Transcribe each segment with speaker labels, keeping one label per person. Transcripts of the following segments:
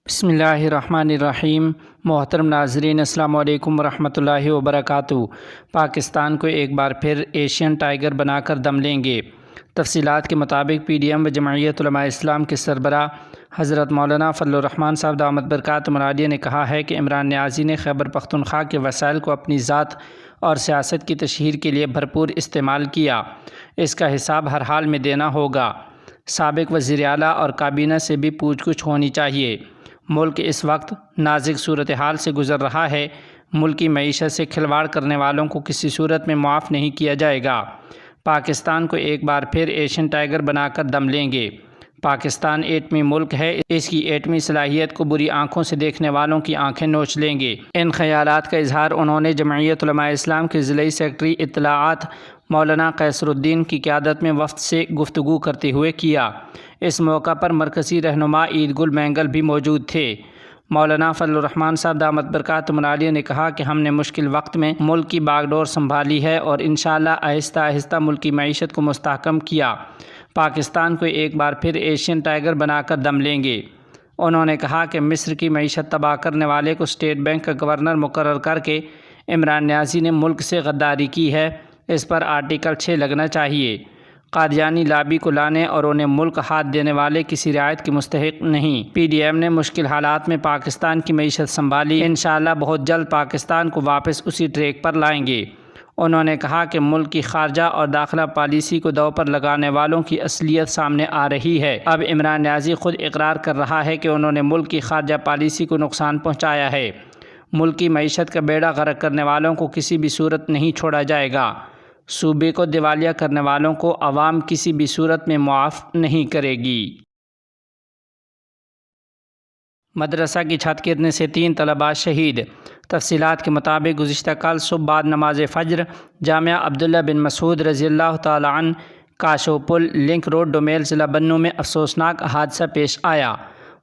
Speaker 1: بسم اللہ الرحمن الرحیم۔ محترم ناظرین، السلام علیکم ورحمۃ اللہ وبرکاتہ۔ پاکستان کو ایک بار پھر ایشین ٹائیگر بنا کر دم لیں گے۔ تفصیلات کے مطابق پی ڈی ایم و جمعیت علماء اسلام کے سربراہ حضرت مولانا فضل الرحمان صاحب دامت برکاتہم العالیہ نے کہا ہے کہ عمران نیازی نے خیبر پختونخوا کے وسائل کو اپنی ذات اور سیاست کی تشہیر کے لیے بھرپور استعمال کیا۔ اس کا حساب ہر حال میں دینا ہوگا۔ سابق وزیر اعلیٰ اور کابینہ سے بھی پوچھ گچھ ہونی چاہیے۔ ملک اس وقت نازک صورتحال سے گزر رہا ہے۔ ملکی معیشت سے کھلواڑ کرنے والوں کو کسی صورت میں معاف نہیں کیا جائے گا۔ پاکستان کو ایک بار پھر ایشین ٹائیگر بنا کر دم لیں گے۔ پاکستان ایٹمی ملک ہے، اس کی ایٹمی صلاحیت کو بری آنکھوں سے دیکھنے والوں کی آنکھیں نوچ لیں گے۔ ان خیالات کا اظہار انہوں نے جمعیت علماء اسلام کے ضلعی سیکرٹری اطلاعات مولانا قیصر الدین کی قیادت میں وفد سے گفتگو کرتے ہوئے کیا۔ اس موقع پر مرکزی رہنما عید گل مینگل بھی موجود تھے۔ مولانا فضل الرحمان صاحب دامت برکاتہم العالیہ نے کہا کہ ہم نے مشکل وقت میں ملک کی باغ ڈور سنبھالی ہے اور انشاءاللہ آہستہ آہستہ ملکی معیشت کو مستحکم کیا۔ پاکستان کو ایک بار پھر ایشین ٹائیگر بنا کر دم لیں گے۔ انہوں نے کہا کہ مصر کی معیشت تباہ کرنے والے کو اسٹیٹ بینک کا گورنر مقرر کر کے عمران نیازی نے ملک سے غداری کی ہے، اس پر آرٹیکل 6 لگنا چاہیے۔ قادیانی لابی کو لانے اور انہیں ملک ہاتھ دینے والے کسی رعایت کے مستحق نہیں۔ پی ڈی ایم نے مشکل حالات میں پاکستان کی معیشت سنبھالی، انشاءاللہ بہت جلد پاکستان کو واپس اسی ٹریک پر لائیں گے۔ انہوں نے کہا کہ ملک کی خارجہ اور داخلہ پالیسی کو داؤ پر لگانے والوں کی اصلیت سامنے آ رہی ہے۔ اب عمران نیازی خود اقرار کر رہا ہے کہ انہوں نے ملک کی خارجہ پالیسی کو نقصان پہنچایا ہے۔ ملکی معیشت کا بیڑا غرق کرنے والوں کو کسی بھی صورت نہیں چھوڑا جائے گا۔ صوبے کو دیوالیہ کرنے والوں کو عوام کسی بھی صورت میں معاف نہیں کرے گی۔ مدرسہ کی چھت گرنے سے 3 طلباء شہید۔ تفصیلات کے مطابق گزشتہ کل صبح بعد نماز فجر جامعہ عبداللہ بن مسعود رضی اللہ تعالی عنہ کاشو پل لنک روڈ ڈومیل ضلع بنوں میں افسوسناک حادثہ پیش آیا۔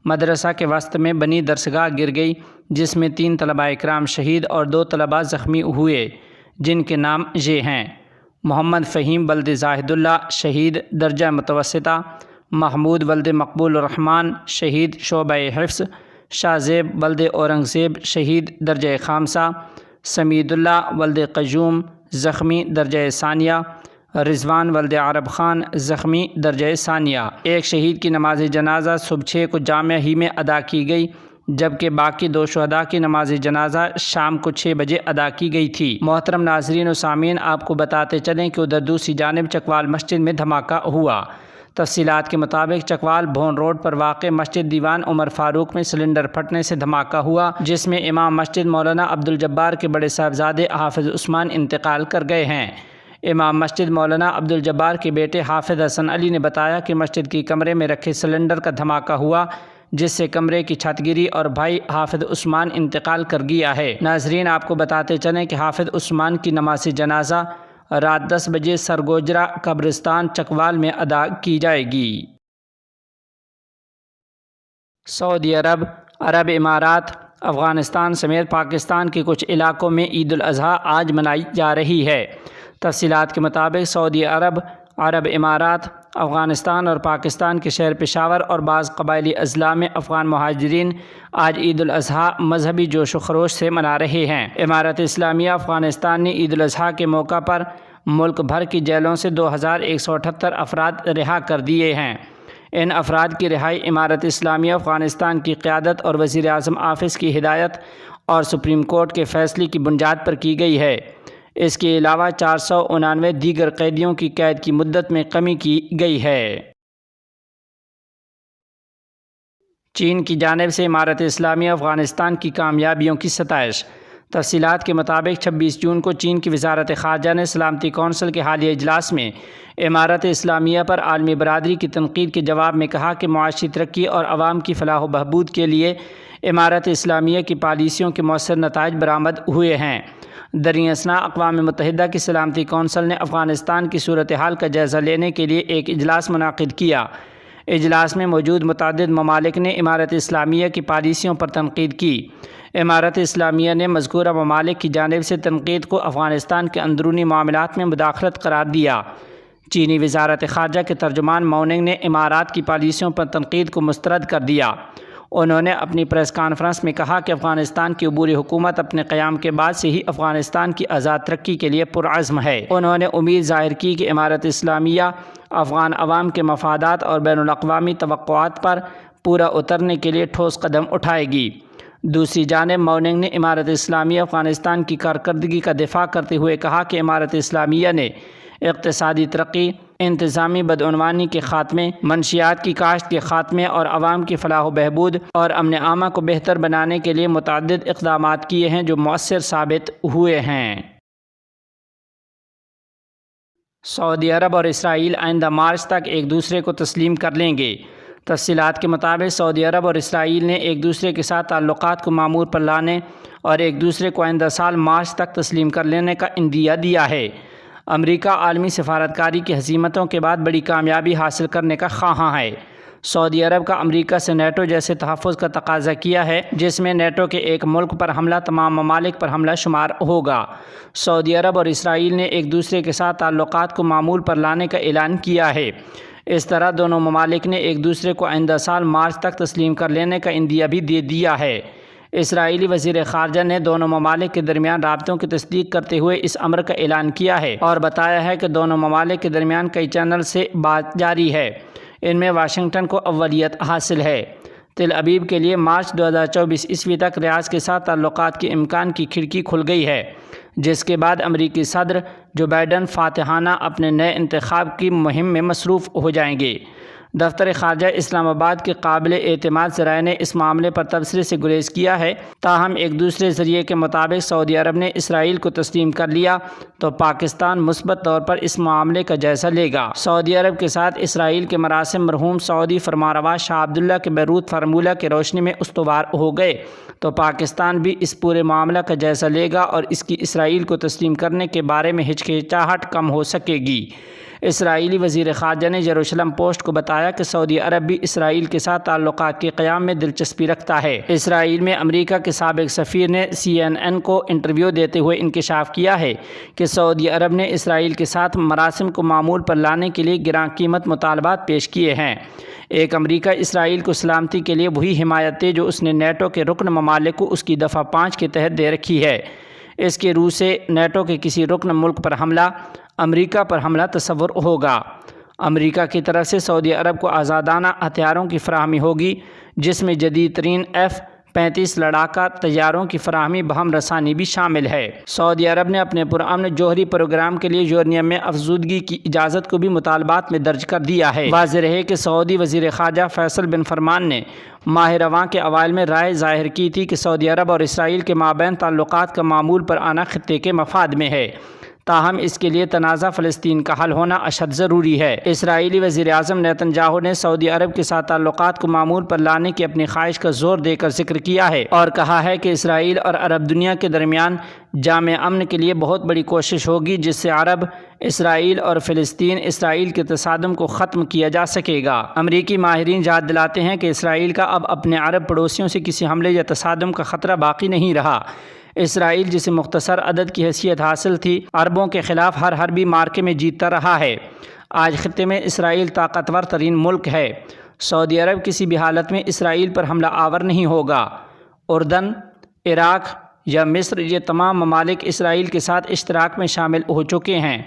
Speaker 1: مدرسہ کے وسط میں بنی درسگاہ گر گئی، جس میں 3 طلباء اکرام شہید اور 2 طلباء زخمی ہوئے، جن کے نام یہ ہیں: محمد فہیم ولد زاہد اللہ شہید درجہ متوسطہ، محمود ولد مقبول الرحمن شہید شعبہ حفظ، شاہ زیب ولد اورنگزیب شہید درجہ خامسہ، سمید اللہ ولد قیوم زخمی درجہ ثانیہ، رضوان ولد عرب خان زخمی درجہ ثانیہ۔ ایک شہید کی نماز جنازہ صبح 6 کو جامعہ ہی میں ادا کی گئی، جبکہ باقی 2 شہداء کی نماز جنازہ شام کو 6 بجے ادا کی گئی تھی۔ محترم ناظرین و سامعین، آپ کو بتاتے چلیں کہ ادھر دوسری جانب چکوال مسجد میں دھماکہ ہوا۔ تفصیلات کے مطابق چکوال بھون روڈ پر واقع مسجد دیوان عمر فاروق میں سلنڈر پھٹنے سے دھماکہ ہوا، جس میں امام مسجد مولانا عبدالجبار کے بڑے صاحبزادے حافظ عثمان انتقال کر گئے ہیں۔ امام مسجد مولانا عبدالجبار کے بیٹے حافظ حسن علی نے بتایا کہ مسجد کے کمرے میں رکھے سلنڈر کا دھماکہ ہوا، جس سے کمرے کی چھت گری اور بھائی حافظ عثمان انتقال کر گیا ہے۔ ناظرین، آپ کو بتاتے چلیں کہ حافظ عثمان کی نماز جنازہ رات 10 بجے سرگوجرا قبرستان چکوال میں ادا کی جائے گی۔ سعودی عرب، عرب امارات، افغانستان سمیت پاکستان کے کچھ علاقوں میں عید الاضحیٰ آج منائی جا رہی ہے۔ تفصیلات کے مطابق سعودی عرب، عرب امارات، افغانستان اور پاکستان کے شہر پشاور اور بعض قبائلی اضلاع میں افغان مہاجرین آج عید الاضحیٰ مذہبی جوش و خروش سے منا رہے ہیں۔ امارت اسلامیہ افغانستان نے عید الاضحیٰ کے موقع پر ملک بھر کی جیلوں سے 2178 افراد رہا کر دیے ہیں۔ ان افراد کی رہائی امارت اسلامیہ افغانستان کی قیادت اور وزیر اعظم آفس کی ہدایت اور سپریم کورٹ کے فیصلے کی بنیاد پر کی گئی ہے۔ اس کے علاوہ 499 دیگر قیدیوں کی قید کی مدت میں کمی کی گئی ہے۔ چین کی جانب سے امارت اسلامیہ افغانستان کی کامیابیوں کی ستائش۔ تفصیلات کے مطابق 26 جون کو چین کی وزارت خارجہ نے سلامتی کونسل کے حالیہ اجلاس میں امارت اسلامیہ پر عالمی برادری کی تنقید کے جواب میں کہا کہ معاشی ترقی اور عوام کی فلاح و بہبود کے لیے امارت اسلامیہ کی پالیسیوں کے مؤثر نتائج برآمد ہوئے ہیں۔ دریں اثنا اقوام متحدہ کی سلامتی کونسل نے افغانستان کی صورتحال کا جائزہ لینے کے لیے ایک اجلاس منعقد کیا۔ اجلاس میں موجود متعدد ممالک نے امارت اسلامیہ کی پالیسیوں پر تنقید کی۔ امارت اسلامیہ نے مذکورہ ممالک کی جانب سے تنقید کو افغانستان کے اندرونی معاملات میں مداخلت قرار دیا۔ چینی وزارت خارجہ کے ترجمان موننگ نے امارات کی پالیسیوں پر تنقید کو مسترد کر دیا۔ انہوں نے اپنی پریس کانفرنس میں کہا کہ افغانستان کی عبوری حکومت اپنے قیام کے بعد سے ہی افغانستان کی آزاد ترقی کے لیے پرعزم ہے۔ انہوں نے امید ظاہر کی کہ امارت اسلامیہ افغان عوام کے مفادات اور بین الاقوامی توقعات پر پورا اترنے کے لیے ٹھوس قدم اٹھائے گی۔ دوسری جانب موننگ نے امارت اسلامیہ افغانستان کی کارکردگی کا دفاع کرتے ہوئے کہا کہ امارت اسلامیہ نے اقتصادی ترقی، انتظامی بدعنوانی کے خاتمے، منشیات کی کاشت کے خاتمے اور عوام کی فلاح و بہبود اور امن عامہ کو بہتر بنانے کے لیے متعدد اقدامات کیے ہیں جو مؤثر ثابت ہوئے ہیں۔ سعودی عرب اور اسرائیل آئندہ مارچ تک ایک دوسرے کو تسلیم کر لیں گے۔ تفصیلات کے مطابق سعودی عرب اور اسرائیل نے ایک دوسرے کے ساتھ تعلقات کو معمور پر لانے اور ایک دوسرے کو آئندہ سال مارچ تک تسلیم کر لینے کا عندیہ دیا ہے۔ امریکہ عالمی سفارتکاری کی ہزیمتوں کے بعد بڑی کامیابی حاصل کرنے کا خواہاں ہے۔ سعودی عرب کا امریکہ سے نیٹو جیسے تحفظ کا تقاضا کیا ہے جس میں نیٹو کے ایک ملک پر حملہ تمام ممالک پر حملہ شمار ہوگا۔ سعودی عرب اور اسرائیل نے ایک دوسرے کے ساتھ تعلقات کو معمول پر لانے کا اعلان کیا ہے۔ اس طرح دونوں ممالک نے ایک دوسرے کو آئندہ سال مارچ تک تسلیم کر لینے کا عندیہ بھی دے دیا ہے۔ اسرائیلی وزیر خارجہ نے دونوں ممالک کے درمیان رابطوں کی تصدیق کرتے ہوئے اس امر کا اعلان کیا ہے اور بتایا ہے کہ دونوں ممالک کے درمیان کئی چینل سے بات جاری ہے، ان میں واشنگٹن کو اولیت حاصل ہے۔ تل ابیب کے لیے مارچ 2024 تک ریاض کے ساتھ تعلقات کے امکان کی کھڑکی کھل گئی ہے، جس کے بعد امریکی صدر جو بائیڈن فاتحانہ اپنے نئے انتخاب کی مہم میں مصروف ہو جائیں گے۔ دفتر خارجہ اسلام آباد کے قابل اعتماد ذرائع نے اس معاملے پر تبصرے سے گریز کیا ہے، تاہم ایک دوسرے ذریعے کے مطابق سعودی عرب نے اسرائیل کو تسلیم کر لیا تو پاکستان مثبت طور پر اس معاملے کا جائزہ لے گا۔ سعودی عرب کے ساتھ اسرائیل کے مراسم مرحوم سعودی فرمانروا شاہ عبداللہ کے بیروت فارمولہ کی روشنی میں استوار ہو گئے تو پاکستان بھی اس پورے معاملہ کا جائزہ لے گا اور اس کی اسرائیل کو تسلیم کرنے کے بارے میں ہچکچاہٹ کم ہو سکے گی۔ اسرائیلی وزیر خارجہ نے یروشلم پوسٹ کو بتایا کہ سعودی عرب بھی اسرائیل کے ساتھ تعلقات کے قیام میں دلچسپی رکھتا ہے۔ اسرائیل میں امریکہ کے سابق سفیر نے CNN کو انٹرویو دیتے ہوئے انکشاف کیا ہے کہ سعودی عرب نے اسرائیل کے ساتھ مراسم کو معمول پر لانے کے لیے گراں قیمت مطالبات پیش کیے ہیں۔ ایک امریکہ اسرائیل کو سلامتی کے لیے وہی حمایت دے جو اس نے نیٹو کے رکن ممالک کو اس کی دفعہ 5 کے تحت دے رکھی ہے۔ اس کے روح سے نیٹو کے کسی رکن ملک پر حملہ امریکہ پر حملہ تصور ہوگا۔ امریکہ کی طرف سے سعودی عرب کو آزادانہ ہتھیاروں کی فراہمی ہوگی جس میں جدید ترین F-35 لڑاکا طیاروں کی فراہمی بہم رسانی بھی شامل ہے۔ سعودی عرب نے اپنے پرامن جوہری پروگرام کے لیے یورینیم میں افزودگی کی اجازت کو بھی مطالبات میں درج کر دیا ہے۔ واضح رہے کہ سعودی وزیر خارجہ فیصل بن فرمان نے ماہ رواں کے اوائل میں رائے ظاہر کی تھی کہ سعودی عرب اور اسرائیل کے مابین تعلقات کا معمول پر آنا خطے کے مفاد میں ہے، تاہم اس کے لیے تنازع فلسطین کا حل ہونا اشد ضروری ہے۔ اسرائیلی وزیر اعظم نیتن یاہو نے سعودی عرب کے ساتھ تعلقات کو معمول پر لانے کی اپنی خواہش کا زور دے کر ذکر کیا ہے اور کہا ہے کہ اسرائیل اور عرب دنیا کے درمیان جامع امن کے لیے بہت بڑی کوشش ہوگی جس سے عرب، اسرائیل اور فلسطین اسرائیل کے تصادم کو ختم کیا جا سکے گا۔ امریکی ماہرین یاد دلاتے ہیں کہ اسرائیل کا اب اپنے عرب پڑوسیوں سے کسی حملے یا تصادم کا خطرہ باقی نہیں رہا۔ اسرائیل جسے مختصر عدد کی حیثیت حاصل تھی، عربوں کے خلاف ہر حربی مارکے میں جیتتا رہا ہے۔ آج خطے میں اسرائیل طاقتور ترین ملک ہے۔ سعودی عرب کسی بھی حالت میں اسرائیل پر حملہ آور نہیں ہوگا۔ اردن، عراق یا مصر یہ تمام ممالک اسرائیل کے ساتھ اشتراک میں شامل ہو چکے ہیں۔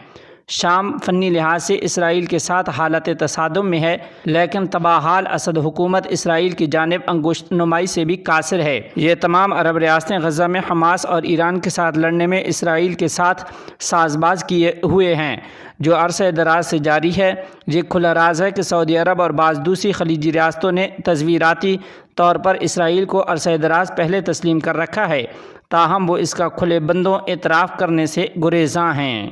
Speaker 1: شام فنی لحاظ سے اسرائیل کے ساتھ حالت تصادم میں ہے، لیکن تباہال اسد حکومت اسرائیل کی جانب انگشت نمائی سے بھی قاصر ہے۔ یہ تمام عرب ریاستیں غزہ میں حماس اور ایران کے ساتھ لڑنے میں اسرائیل کے ساتھ ساز باز کیے ہوئے ہیں، جو عرصہ دراز سے جاری ہے۔ یہ کھلا راز ہے کہ سعودی عرب اور بعض دوسری خلیجی ریاستوں نے تصویراتی طور پر اسرائیل کو عرصہ دراز پہلے تسلیم کر رکھا ہے، تاہم وہ اس کا کھلے بندوں اعتراف کرنے سے گریزاں ہیں۔